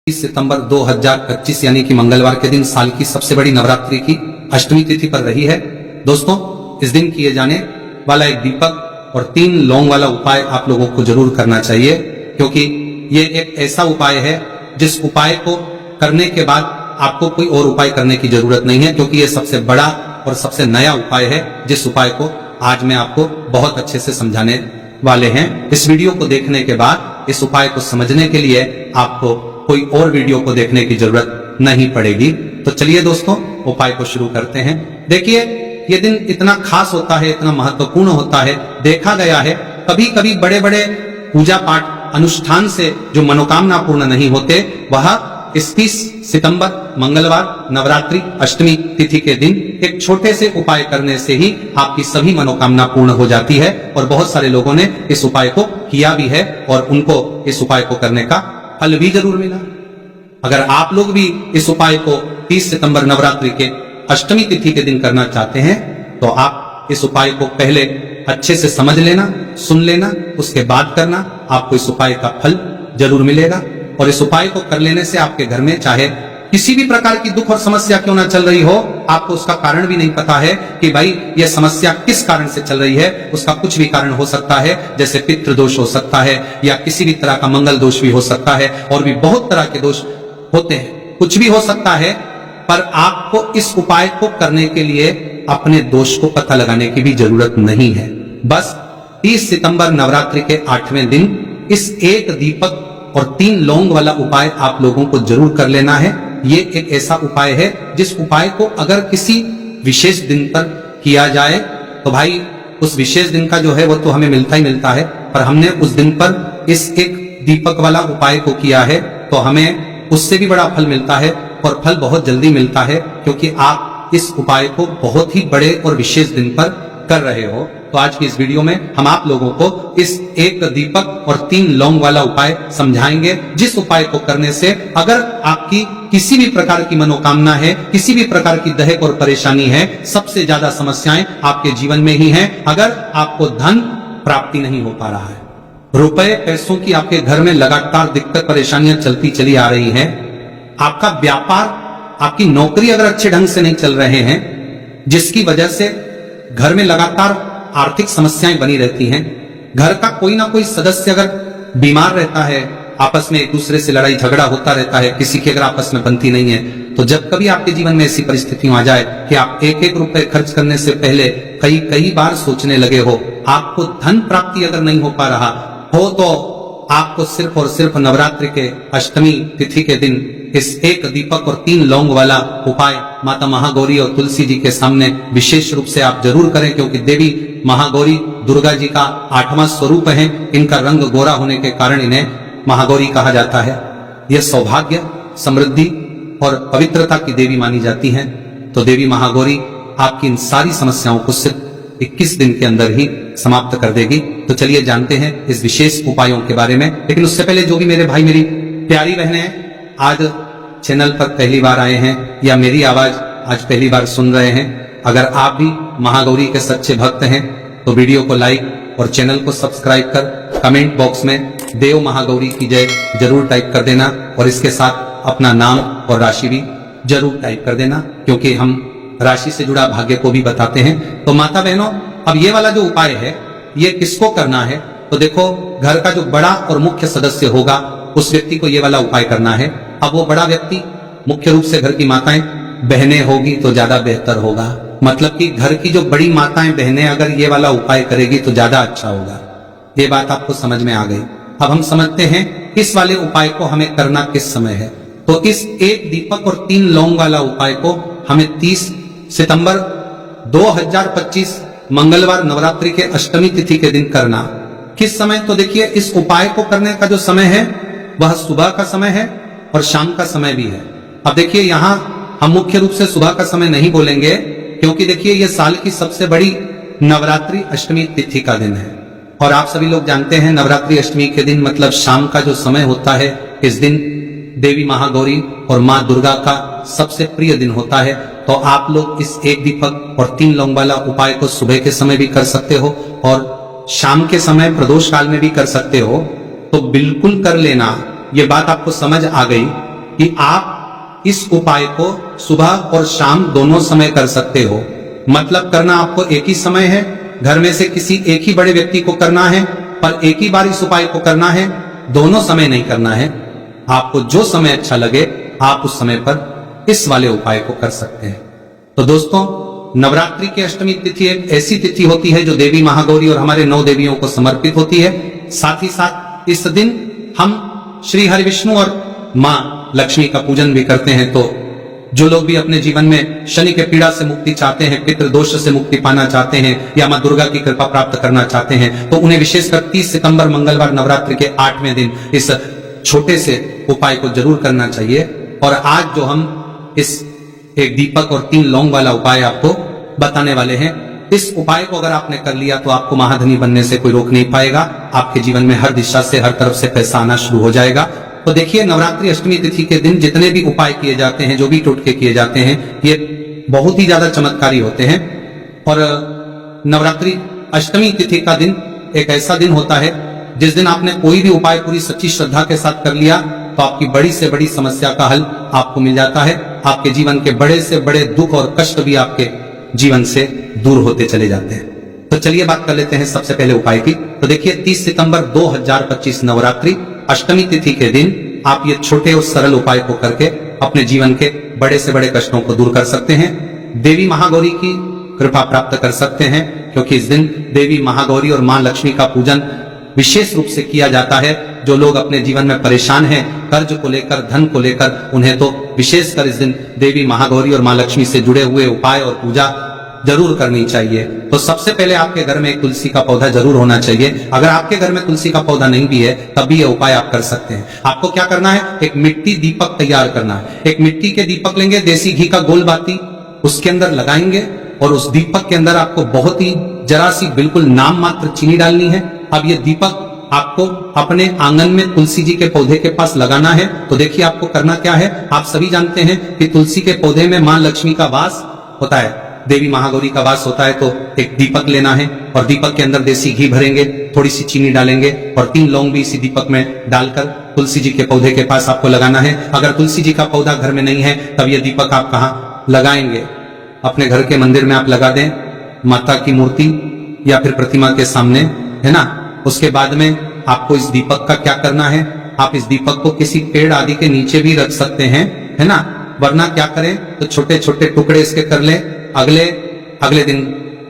30 सितंबर 2025 यानी कि मंगलवार के दिन साल की सबसे बड़ी नवरात्रि की अष्टमी तिथि पर रही है। दोस्तों, इस दिन किए जाने वाला एक दीपक और 3 लौंग वाला उपाय आप लोगों को जरूर करना चाहिए, क्योंकि ये एक ऐसा उपाय है जिस उपाय को करने के बाद आपको कोई और उपाय करने की जरूरत नहीं है, क्योंकि ये सबसे बड़ा और सबसे नया उपाय है, जिस उपाय को आज मैं आपको बहुत अच्छे से समझाने वाले हैं। इस वीडियो को देखने के बाद इस उपाय को समझने के लिए आपको कोई और वीडियो को देखने की जरूरत नहीं पड़ेगी। तो चलिए दोस्तों, उपाय को शुरू करते हैं। देखिए, ये दिन इतना खास होता है, इतना महत्वपूर्ण होता है। देखा गया है कभी कभी बड़े बड़े पूजा पाठ अनुष्ठान से जो मनोकामना पूर्ण नहीं होते, वह इस 30 सितंबर मंगलवार नवरात्रि अष्टमी तिथि के दिन एक छोटे से उपाय करने से ही आपकी सभी मनोकामना पूर्ण हो जाती है। और बहुत सारे लोगों ने इस उपाय को किया भी है और उनको इस उपाय को करने का फल भी जरूर मिला। अगर आप लोग भी इस उपाय को 30 सितंबर नवरात्रि के अष्टमी तिथि के दिन करना चाहते हैं, तो आप इस उपाय को पहले अच्छे से समझ लेना, सुन लेना, उसके बाद करना। आपको इस उपाय का फल जरूर मिलेगा। और इस उपाय को कर लेने से आपके घर में चाहे किसी भी प्रकार की दुख और समस्या क्यों ना चल रही हो, आपको उसका कारण भी नहीं पता है कि भाई यह समस्या किस कारण से चल रही है। उसका कुछ भी कारण हो सकता है, जैसे पितृ दोष हो सकता है या किसी भी तरह का मंगल दोष भी हो सकता है, और भी बहुत तरह के दोष होते हैं। कुछ भी हो सकता है, पर आपको इस उपाय को करने के लिए अपने दोष को पता लगाने की भी जरूरत नहीं है। बस 30 सितंबर नवरात्रि के 8वें दिन इस एक दीपक और 3 लौंग वाला उपाय आप लोगों को जरूर कर लेना है। ये एक ऐसा उपाय है जिस उपाय को अगर किसी विशेष दिन पर किया जाए तो भाई उस विशेष दिन का जो है वो तो हमें मिलता ही मिलता है, पर हमने उस दिन पर इस एक दीपक वाला उपाय को किया है तो हमें उससे भी बड़ा फल मिलता है, और फल बहुत जल्दी मिलता है, क्योंकि आप इस उपाय को बहुत ही बड़े और विशेष दिन पर कर रहे हो। तो आज की इस वीडियो में हम आप लोगों को इस एक दीपक और 3 लौंग वाला उपाय समझाएंगे, जिस उपाय को करने से अगर आपकी किसी भी प्रकार की मनोकामना है, किसी भी प्रकार की दहेक और परेशानी है, सबसे ज्यादा समस्याएं आपके जीवन में ही हैं। अगर आपको धन प्राप्ति नहीं हो पा रहा है, रुपए पैसों की आपके घर में लगातार दिक्कत परेशानियां चलती चली आ रही हैं, आपका व्यापार, आपकी नौकरी अगर अच्छे ढंग से नहीं चल रहे हैं, जिसकी वजह से घर में लगातार आर्थिक समस्याएं बनी रहती हैं, घर का कोई ना कोई सदस्य अगर बीमार रहता है, आपस में एक दूसरे से लड़ाई झगड़ा होता रहता है, किसी की अगर आपस में बनती नहीं है, तो जब कभी आपके जीवन में ऐसी परिस्थितियां आ जाए कि आप एक रुपए खर्च करने से पहले कई बार सोचने लगे हो, आपको धन प्राप्ति अगर नहीं हो पा रहा हो, तो आपको सिर्फ और सिर्फ नवरात्रि के अष्टमी तिथि के दिन इस एक दीपक और 3 लौंग वाला उपाय माता महागौरी और तुलसी जी के सामने विशेष रूप से आप जरूर करें, क्योंकि देवी महागौरी दुर्गा जी का 8वां स्वरूप है। इनका रंग गोरा होने के कारण इन्हें महागौरी कहा जाता है। यह सौभाग्य, समृद्धि और पवित्रता की देवी मानी जाती हैं। तो देवी महागौरी आपकी इन सारी समस्याओं को सिर्फ 21 दिन के अंदर ही समाप्त कर देगी। तो चलिए जानते हैं इस विशेष उपायों के बारे में। लेकिन उससे पहले जो भी मेरे भाई मेरी प्यारी बहनें आज चैनल पर पहली बार आए हैं या मेरी आवाज आज पहली बार सुन रहे हैं, अगर आप भी महागौरी के सच्चे भक्त हैं तो वीडियो को लाइक और चैनल को सब्सक्राइब कर कमेंट बॉक्स में देव महागौरी की जय जरूर टाइप कर देना, और इसके साथ अपना नाम और राशि भी जरूर टाइप कर देना, क्योंकि हम राशि से जुड़ा भाग्य को भी बताते हैं। तो माता बहनों, अब ये वाला जो उपाय है ये किसको करना है? तो देखो, घर का जो बड़ा और मुख्य सदस्य होगा उस व्यक्ति को ये वाला उपाय करना है। अब वो बड़ा व्यक्ति मुख्य रूप से घर की माताएं बहनें होगी तो ज्यादा बेहतर होगा। मतलब कि घर की जो बड़ी माताएं बहनें अगर ये वाला उपाय करेगी तो ज्यादा अच्छा होगा। ये बात आपको समझ में आ गई। अब हम समझते हैं इस वाले उपाय को हमें करना किस समय है। तो इस एक दीपक और 3 लौंग वाला उपाय को हमें 30 सितंबर 2025 मंगलवार नवरात्रि के अष्टमी तिथि के दिन करना। किस समय? तो देखिए, इस उपाय को करने का जो समय है वह सुबह का समय है और शाम का समय भी है। अब देखिए, यहां हम मुख्य रूप से सुबह का समय नहीं बोलेंगे, क्योंकि देखिए यह साल की सबसे बड़ी नवरात्रि अष्टमी तिथि का दिन है, और आप सभी लोग जानते हैं नवरात्रि अष्टमी के दिन मतलब शाम का जो समय होता है, इस दिन देवी महागौरी और माँ दुर्गा का सबसे प्रिय दिन होता है। तो आप लोग इस एक दीपक और 3 लौंग वाला उपाय को सुबह के समय भी कर सकते हो और शाम के समय प्रदोष काल में भी कर सकते हो। तो बिल्कुल कर लेना। ये बात आपको समझ आ गई कि आप इस उपाय को सुबह और शाम दोनों समय कर सकते हो। मतलब करना आपको एक ही समय है, घर में से किसी एक ही बड़े व्यक्ति को करना है, पर एक ही बार इस उपाय को करना है, दोनों समय नहीं करना है। आपको जो समय अच्छा लगे आप उस समय पर इस वाले उपाय को कर सकते हैं। तो दोस्तों, नवरात्रि की अष्टमी तिथि एक ऐसी तिथि होती है जो देवी महागौरी और हमारे 9 देवियों को समर्पित होती है। साथ ही साथ इस दिन हम श्री हरि विष्णु और मां लक्ष्मी का पूजन भी करते हैं। तो जो लोग भी अपने जीवन में शनि के पीड़ा से मुक्ति चाहते हैं, पितृ दोष से मुक्ति पाना चाहते हैं या मां दुर्गा की कृपा प्राप्त करना चाहते हैं, तो उन्हें विशेषकर 30 सितंबर मंगलवार नवरात्रि के 8वें दिन इस छोटे से उपाय को जरूर करना चाहिए। और आज जो हम इस एक दीपक और 3 लौंग वाला उपाय आपको बताने वाले हैं, इस उपाय को अगर आपने कर लिया तो आपको महाधनी बनने से कोई रोक नहीं पाएगा। आपके जीवन में हर दिशा से, हर तरफ से पैसा आना शुरू हो जाएगा। तो देखिए, नवरात्रि अष्टमी तिथि के दिन जितने भी उपाय किए जाते हैं, जो भी टोटके किए जाते हैं, ये बहुत ही ज्यादा चमत्कारी होते हैं। और नवरात्रि अष्टमी तिथि का दिन एक ऐसा दिन होता है जिस दिन आपने कोई भी उपाय पूरी सच्ची श्रद्धा के साथ कर लिया तो आपकी बड़ी से बड़ी समस्या का हल आपको मिल जाता है। आपके जीवन के बड़े से बड़े दुख और कष्ट भी आपके जीवन से दूर होते चले जाते हैं। तो चलिए बात कर लेते हैं सबसे पहले उपाय की। तो देखिए, 30 सितंबर 2025 नवरात्रि अष्टमी तिथि के दिन आप ये छोटे और सरल उपाय को करके अपने जीवन के बड़े से बड़े कष्टों को दूर कर सकते हैं। देवी महागौरी की कृपा प्राप्त कर सकते हैं, क्योंकि इस दिन देवी महागौरी और मां लक्ष्मी का पूजन विशेष रूप से किया जाता है। जो लोग अपने जीवन में परेशान हैं, कर्ज को लेकर, धन को लेकर, उन्हें तो विशेषकर इस दिन देवी महागौरी और मां लक्ष्मी से जुड़े हुए उपाय और पूजा जरूर करनी चाहिए। तो सबसे पहले आपके घर में एक तुलसी का पौधा जरूर होना चाहिए। अगर आपके घर में तुलसी का पौधा नहीं भी है तब भी यह उपाय आप कर सकते हैं। आपको क्या करना है, एक मिट्टी दीपक तैयार करना है। एक मिट्टी के दीपक लेंगे, देसी घी का गोल बाती उसके अंदर लगाएंगे और उस दीपक के अंदर आपको बहुत ही जरा सी बिल्कुल नाम मात्र चीनी डालनी है। अब ये दीपक आपको अपने आंगन में तुलसी जी के पौधे के पास लगाना है। तो देखिए, आपको करना क्या है। आप सभी जानते हैं कि तुलसी के पौधे में मां लक्ष्मी का वास होता है, देवी महागौरी का वास होता है। तो एक दीपक लेना है और दीपक के अंदर देसी घी भरेंगे, थोड़ी सी चीनी डालेंगे और 3 लौंग भी इसी दीपक में डालकर तुलसी जी के पौधे के पास आपको लगाना है। अगर तुलसी जी का पौधा घर में नहीं है तब यह दीपक आप कहाँ लगाएंगे, अपने घर के मंदिर में आप लगा दें, माता की मूर्ति या फिर प्रतिमा के सामने, है ना। उसके बाद में आपको इस दीपक का क्या करना है, आप इस दीपक को किसी पेड़ आदि के नीचे भी रख सकते हैं, है ना। वरना क्या करें, तो छोटे छोटे टुकड़े इसके कर लें, अगले दिन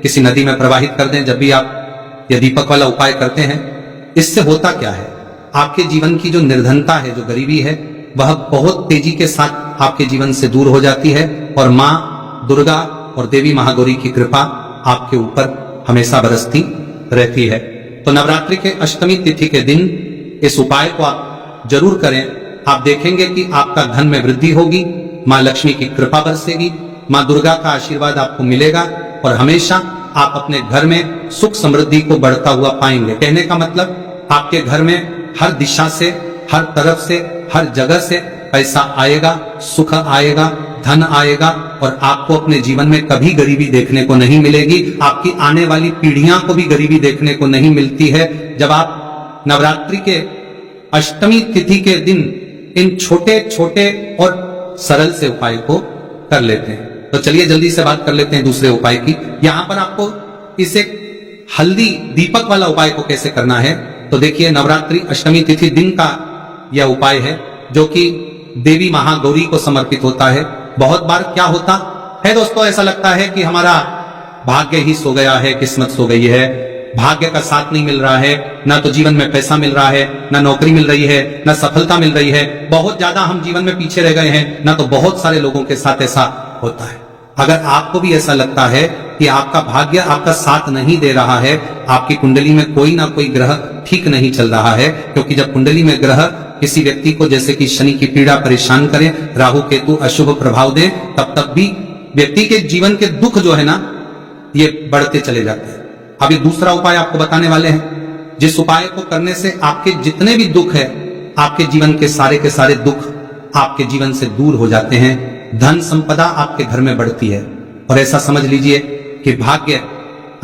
किसी नदी में प्रवाहित कर दें। जब भी आप यह दीपक वाला उपाय करते हैं, इससे होता क्या है, आपके जीवन की जो निर्धनता है, जो गरीबी है, वह बहुत तेजी के साथ आपके जीवन से दूर हो जाती है और मां दुर्गा और देवी महागौरी की कृपा आपके ऊपर हमेशा बरसती रहती है। तो नवरात्रि के अष्टमी तिथि के दिन इस उपाय को आप जरूर करें। आप देखेंगे कि आपका धन में वृद्धि होगी, मां लक्ष्मी की कृपा बरसेगी, मां दुर्गा का आशीर्वाद आपको मिलेगा और हमेशा आप अपने घर में सुख समृद्धि को बढ़ता हुआ पाएंगे। कहने का मतलब, आपके घर में हर दिशा से, हर तरफ से, हर जगह से पैसा आएगा, सुख आएगा, धन आएगा और आपको अपने जीवन में कभी गरीबी देखने को नहीं मिलेगी। आपकी आने वाली पीढ़ियां को भी गरीबी देखने को नहीं मिलती है जब आप नवरात्रि के अष्टमी तिथि के दिन इन छोटे छोटे और सरल से उपाय को कर लेते हैं। तो चलिए जल्दी से बात कर लेते हैं दूसरे उपाय की। यहां पर आपको इसे हल्दी दीपक वाला उपाय को कैसे करना है। तो देखिए, नवरात्रि अष्टमी तिथि दिन का यह उपाय है जो कि देवी महागौरी को समर्पित होता है। बहुत बार क्या होता है दोस्तों, ऐसा लगता है कि हमारा भाग्य ही सो गया है, किस्मत सो गई है, भाग्य का साथ नहीं मिल रहा है, ना तो जीवन में पैसा मिल रहा है, ना नौकरी मिल रही है, ना सफलता मिल रही है, बहुत ज्यादा हम जीवन में पीछे रह गए हैं, ना तो बहुत सारे लोगों के साथ ऐसा होता है। अगर आपको भी ऐसा लगता है कि आपका भाग्य आपका साथ नहीं दे रहा है, आपकी कुंडली में कोई ना कोई ग्रह ठीक नहीं चल रहा है, क्योंकि जब कुंडली में ग्रह किसी व्यक्ति को जैसे कि शनि की पीड़ा परेशान करे, राहु केतु अशुभ प्रभाव दे, तब भी व्यक्ति के जीवन के दुख जो है ना, ये बढ़ते चले जाते हैं। अब ये दूसरा उपाय आपको बताने वाले हैं, जिस उपाय को करने से आपके जितने भी दुख है, आपके जीवन के सारे दुख आपके जीवन से दूर हो जाते हैं, धन संपदा आपके घर में बढ़ती है और ऐसा समझ लीजिए कि भाग्य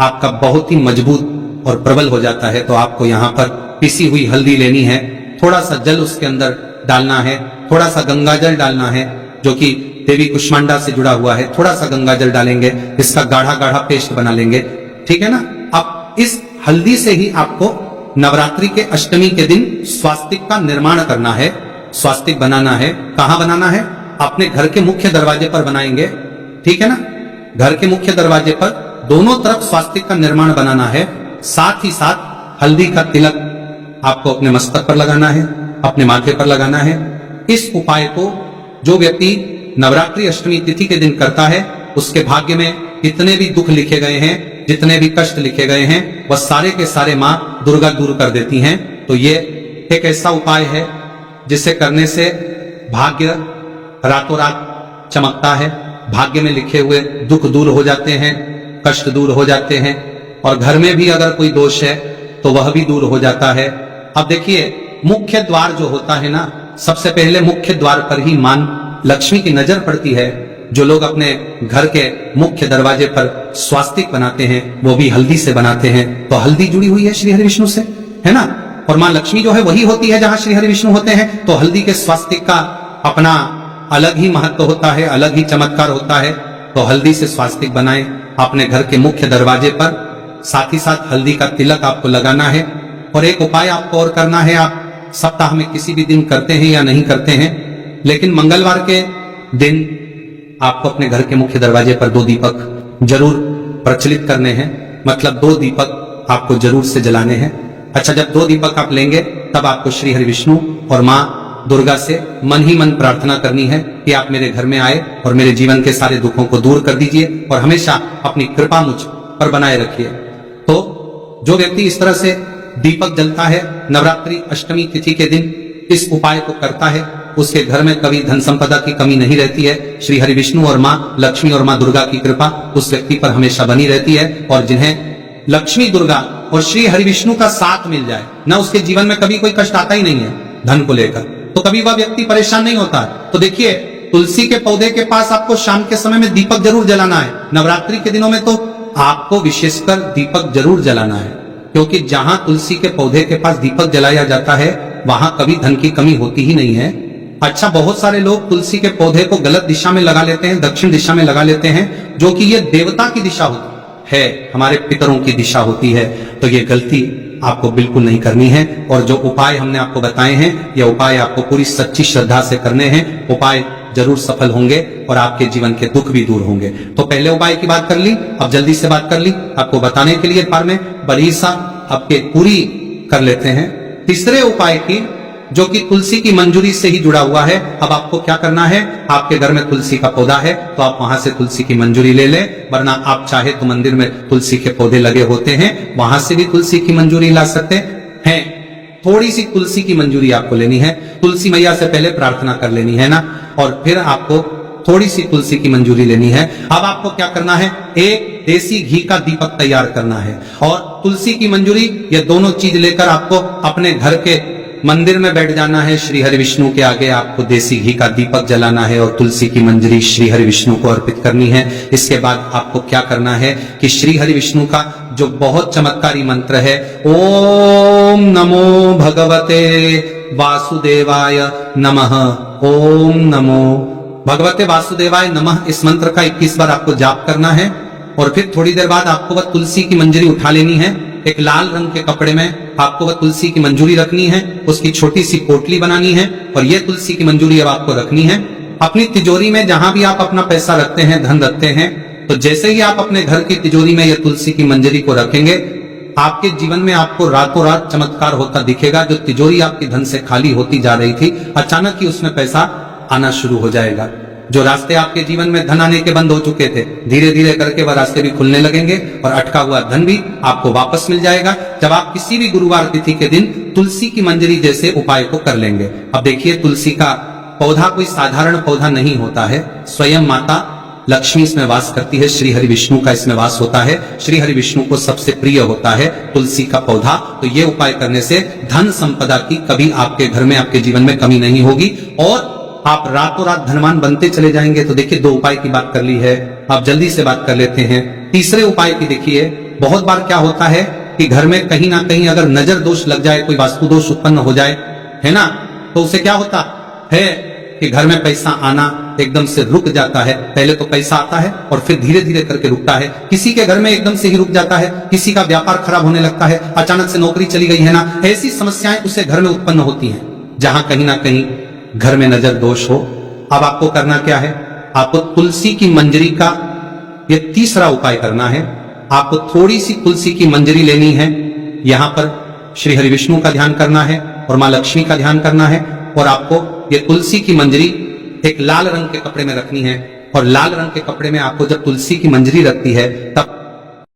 आपका बहुत ही मजबूत और प्रबल हो जाता है। तो आपको यहाँ पर पिसी हुई हल्दी लेनी है, थोड़ा सा जल उसके अंदर डालना है थोड़ा सा गंगाजल डालना है, जो कि देवी कुष्मांडा से जुड़ा हुआ है। थोड़ा सा गंगाजल डालेंगे, इसका गाढ़ा गाढ़ा पेस्ट बना लेंगे, ठीक है ना। अब इस हल्दी से ही आपको नवरात्रि के अष्टमी के दिन स्वास्तिक का निर्माण करना है। स्वास्तिक बनाना है, कहां बनाना है? अपने घर के मुख्य दरवाजे पर बनाएंगे, ठीक है ना। घर के मुख्य दरवाजे पर दोनों तरफ स्वास्तिक का निर्माण बनाना है। साथ ही साथ हल्दी का तिलक आपको अपने मस्तक पर लगाना है, अपने माथे पर लगाना है। इस उपाय को जो व्यक्ति नवरात्रि अष्टमी तिथि के दिन करता है, उसके भाग्य में जितने भी दुख लिखे गए हैं, जितने भी कष्ट लिखे गए हैं, वह सारे के सारे मां दुर्गा दूर कर देती हैं। तो ये एक ऐसा उपाय है जिसे करने से भाग्य रातों रात चमकता है। भाग्य में लिखे हुए दुख दूर हो जाते हैं, कष्ट दूर हो जाते हैं, और घर में भी अगर कोई दोष है तो वह भी दूर हो जाता है। अब देखिए, मुख्य द्वार जो होता है ना, सबसे पहले मुख्य द्वार पर ही मां लक्ष्मी की नजर पड़ती है। जो लोग अपने घर के मुख्य दरवाजे पर स्वास्तिक बनाते हैं, वो भी हल्दी से बनाते हैं। तो हल्दी जुड़ी हुई है श्री हरि विष्णु से, है ना। और मां लक्ष्मी जो है वही होती है जहां श्री हरि विष्णु होते हैं। तो हल्दी के स्वास्तिक का अपना अलग ही महत्व होता है, अलग ही चमत्कार होता है। तो हल्दी से स्वास्तिक बनाएं अपने घर के मुख्य दरवाजे पर। साथ ही साथ हल्दी का तिलक आपको लगाना है। और एक उपाय आपको और करना है, आप सप्ताह में किसी भी दिन करते हैं या नहीं करते हैं, लेकिन मंगलवार के दिन आपको अपने घर के मुख्य दरवाजे पर 2 दीपक जरूर प्रचलित करने हैं। मतलब 2 दीपक आपको जरूर से जलाने हैं। अच्छा, जब 2 दीपक आप लेंगे तब आपको श्री हरि विष्णु और मां दुर्गा से मन ही मन प्रार्थना करनी है कि आप मेरे घर में आए और मेरे जीवन के सारे दुखों को दूर कर दीजिए और हमेशा अपनी कृपा मुझ पर बनाए रखिए। तो जो व्यक्ति इस तरह से दीपक जलता है नवरात्रि अष्टमी तिथि के दिन, इस उपाय को करता है, उसके घर में कभी धन संपदा की कमी नहीं रहती है। श्री हरि विष्णु और मां लक्ष्मी और मां दुर्गा की कृपा उस व्यक्ति पर हमेशा बनी रहती है। और जिन्हें लक्ष्मी दुर्गा और श्री हरि विष्णु का साथ मिल जाए ना, उसके जीवन में कभी कोई कष्ट आता ही नहीं है धन को लेकर, तो कभी वह व्यक्ति परेशान नहीं होता। तो देखिए, तुलसी के पौधे के पास आपको शाम के समय में दीपक जरूर जलाना है। नवरात्रि के दिनों में तो आपको विशेषकर दीपक जरूर जलाना है, क्योंकि जहां तुलसी के पौधे के पास दीपक जलाया जाता है वहां कभी धन की कमी होती ही नहीं है। अच्छा, बहुत सारे लोग तुलसी के पौधे को गलत दिशा में लगा लेते हैं, दक्षिण दिशा में लगा लेते हैं, जो कि ये देवता की दिशा होती है, हमारे पितरों की दिशा होती है। तो ये गलती आपको बिल्कुल नहीं करनी है। और जो उपाय हमने आपको बताए हैं, ये उपाय आपको पूरी सच्ची श्रद्धा से करने हैं। उपाय जरूर सफल होंगे और आपके जीवन के दुख भी दूर होंगे। तो पहले उपाय की बात कर ली, अब जल्दी से बात कर ली आपको बताने के लिए, बार में बड़ी सा आपके पूरी कर लेते हैं तीसरे उपाय की, जो कि तुलसी की मंजूरी से ही जुड़ा हुआ है। अब आपको क्या करना है, आपके घर में तुलसी का पौधा है तो आप वहां से तुलसी की मंजूरी ले लें, वरना आप चाहे तो मंदिर में तुलसी के पौधे लगे होते हैं, वहां से भी तुलसी की मंजूरी ला सकते हैं। थोड़ी सी तुलसी की मंजूरी आपको लेनी है, तुलसी मैया से पहले प्रार्थना कर लेनी है ना, और फिर आपको थोड़ी सी तुलसी की मंजूरी लेनी है। अब आपको क्या करना है, एक देसी घी का दीपक तैयार करना है और तुलसी की मंजूरी, ये दोनों चीज लेकर आपको अपने घर के मंदिर में बैठ जाना है। श्री हरि विष्णु के आगे आपको देसी घी का दीपक जलाना है और तुलसी की मंजरी श्री हरि विष्णु को अर्पित करनी है। इसके बाद आपको क्या करना है कि श्री हरि विष्णु का जो बहुत चमत्कारी मंत्र है, ओम नमो भगवते वासुदेवाय नमः, ओम नमो भगवते वासुदेवाय नमः, इस मंत्र का 21 बार आपको जाप करना है। और फिर थोड़ी देर बाद आपको वह तुलसी की मंजरी उठा लेनी है। एक लाल रंग के कपड़े में आपको वह तुलसी की मंजूरी रखनी है, उसकी छोटी सी पोटली बनानी है और यह तुलसी की मंजूरी अब आपको रखनी है अपनी तिजोरी में। जहां भी आप अपना पैसा रखते हैं, धन रखते हैं, तो जैसे ही आप अपने घर की तिजोरी में यह तुलसी की मंजरी को रखेंगे, आपके जीवन में आपको रातों रात चमत्कार होता दिखेगा। जो तिजोरी आपकी धन से खाली होती जा रही थी, अचानक ही उसमें पैसा आना शुरू हो जाएगा। जो रास्ते आपके जीवन में धन आने के बंद हो चुके थे, धीरे धीरे करके वह रास्ते भी खुलने लगेंगे और अटका हुआ धन भी आपको वापस मिल जाएगा, जब आप किसी भी गुरुवार तिथि के दिन तुलसी की मंजरी जैसे उपाय को कर लेंगे। अब देखिए, तुलसी का पौधा कोई साधारण पौधा नहीं होता है, स्वयं माता लक्ष्मी इसमें वास करती है, श्री हरि विष्णु का इसमें वास होता है, श्री हरि विष्णु को सबसे प्रिय होता है तुलसी का पौधा। तो ये उपाय करने से धन संपदा की कभी आपके घर में, आपके जीवन में कमी नहीं होगी और आप रातों रात धनवान बनते चले जाएंगे। तो देखिए, 2 उपाय की बात कर ली है, आप जल्दी से बात कर लेते हैं तीसरे उपाय की। देखिए, बहुत बार क्या होता है कि घर में कहीं ना कहीं अगर नजर दोष लग जाए, कोई वास्तु दोष उत्पन्न हो जाए, है ना, तो उसे क्या होता है, कि घर में पैसा आना एकदम से रुक जाता है। पहले तो पैसा आता है और फिर धीरे धीरे करके रुकता है। किसी के घर में एकदम से ही रुक जाता है, किसी का व्यापार खराब होने लगता है, अचानक से नौकरी चली गई है ना, ऐसी समस्याएं उसे घर में उत्पन्न होती हैं जहां कहीं ना कहीं घर में नजर दोष हो। अब आपको करना क्या है, आपको तुलसी की मंजरी का ये तीसरा उपाय करना है। आपको थोड़ी सी तुलसी की मंजरी लेनी है, यहां पर श्री हरि विष्णु का ध्यान करना है और मां लक्ष्मी का ध्यान करना है, और आपको ये तुलसी की मंजरी एक लाल रंग के कपड़े में रखनी है। और लाल रंग के कपड़े में आपको जब तुलसी की मंजरी रखती है तब